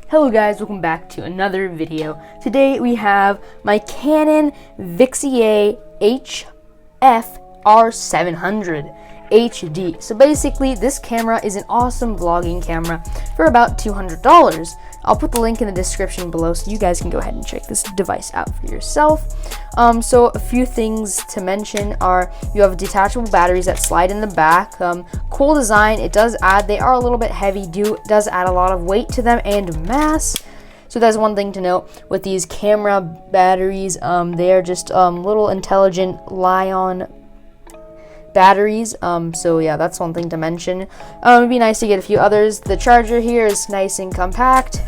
Hello guys, welcome back to another video. Today we have my Canon Vixia HF700 HD. So basically this camera is an awesome vlogging camera for about $200. I'll put the link in the description below so you guys can go ahead and check this device out for yourself. So a few things to mention are you have detachable batteries that slide in the back. Cool design. It does add, they are a little bit heavy, does add a lot of weight to them and mass. So that's one thing to note with these camera batteries. They are just little intelligent Lion batteries. So yeah, that's one thing to mention. It'd be nice to get a few others. The charger here is nice and compact.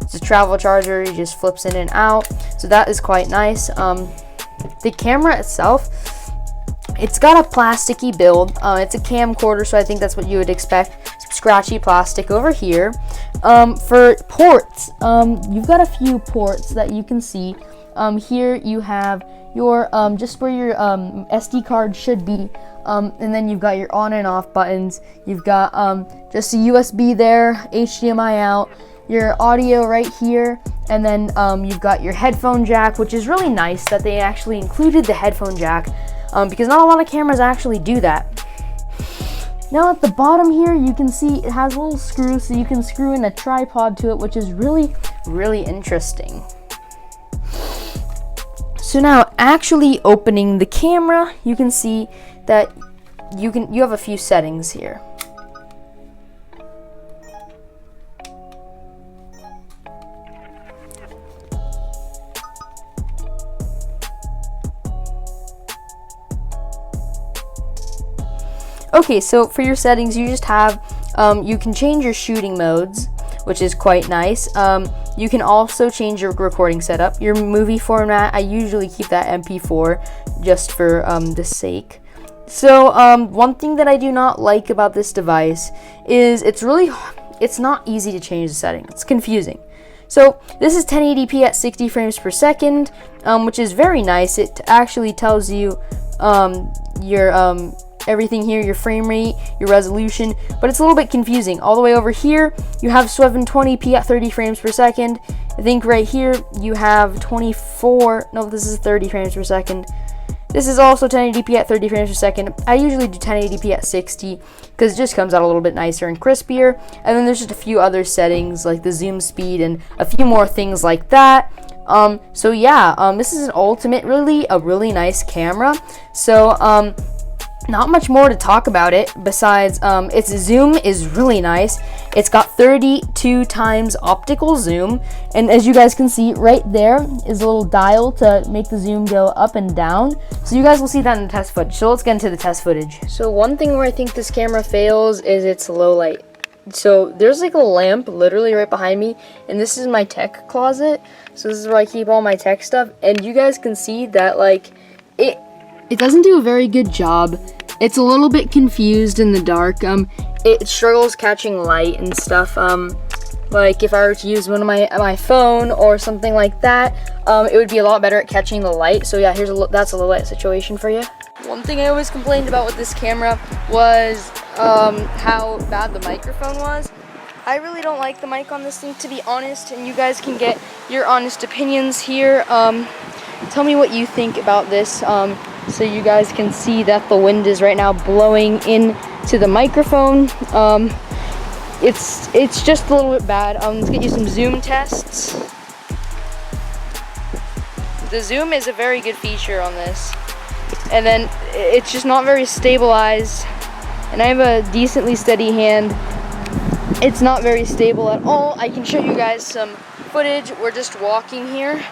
It's a travel charger, it just flips in and out, so that is quite nice. The camera itself, it's got a plasticky build. It's a camcorder, so I think that's what you would expect. Some scratchy plastic over here. For ports, you've got a few ports that you can see. Here you have your just where your SD card should be, and then you've got your on and off buttons. You've got just a USB there, HDMI out, your audio right here, and then you've got your headphone jack, which is really nice that they actually included the headphone jack, because not a lot of cameras actually do that. Now at the bottom here you can see it has a little screw, so you can screw in a tripod to it, which is really interesting. So now actually opening the camera, you can see that you have a few settings here. Okay, so for your settings, you just have, you can change your shooting modes, which is quite nice. You can also change your recording setup. Your movie format, I usually keep that MP4 just for the sake. So one thing that I do not like about this device is it's not easy to change the setting. It's confusing. So this is 1080p at 60 frames per second, which is very nice. It actually tells you your everything here, your frame rate, your resolution, but it's a little bit confusing. All the way over here, you have 720p at 30 frames per second. I think right here, you have 30 frames per second. This is also 1080p at 30 frames per second. I usually do 1080p at 60 because it just comes out a little bit nicer and crispier. And then there's just a few other settings like the zoom speed and a few more things like that. So yeah, this is an ultimate, a really nice camera. So not much more to talk about it besides its zoom is really nice. It's got 32 times optical zoom, and as you guys can see right there is a little dial to make the zoom go up and down. So you guys will see that in the test footage. So let's get into the test footage. So one thing where I think this camera fails is its low light. So there's like a lamp literally right behind me, and this is my tech closet. So this is where I keep all my tech stuff, and you guys can see that like it doesn't do a very good job. It's a little bit confused in the dark. It struggles catching light and stuff. Like if I were to use one of my phone or something like that, it would be a lot better at catching the light. So yeah, that's a low light situation for you. One thing I always complained about with this camera was how bad the microphone was. I really don't like the mic on this thing, to be honest, and you guys can get your honest opinions here. Tell me what you think about this, so you guys can see that the wind is right now blowing into the microphone. It's just a little bit bad. Let's get you some zoom tests. The zoom is a very good feature on this, and then it's just not very stabilized, and I have a decently steady hand. It's not very stable at all. I can show you guys some footage. We're just walking here,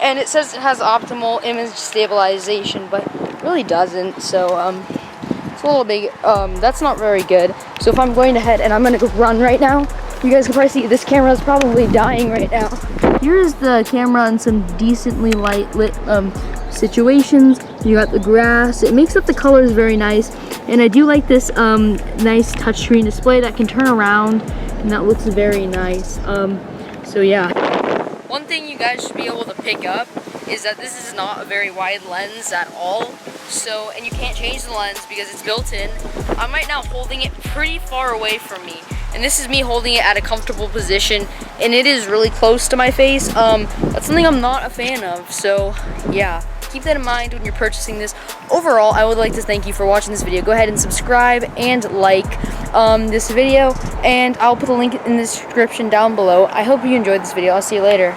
and it says it has optimal image stabilization, but it really doesn't. So it's a little big. That's not very good. So if I'm going ahead and I'm gonna go run right now, you guys can probably see this camera is probably dying right now. Here's the camera in some decently lit situations. You got the grass. It makes up the colors very nice, and I do like this nice touchscreen display that can turn around, and that looks very nice. So yeah. One thing you guys should be able to pick up is that this is not a very wide lens at all. So, and you can't change the lens because it's built in. I'm right now holding it pretty far away from me. and this is me holding it at a comfortable position, and it is really close to my face. That's something I'm not a fan of, so yeah, keep that in mind when you're purchasing this. Overall, I would like to thank you for watching this video. Go ahead and subscribe and like this video, and I'll put the link in the description down below. I hope you enjoyed this video. I'll see you later.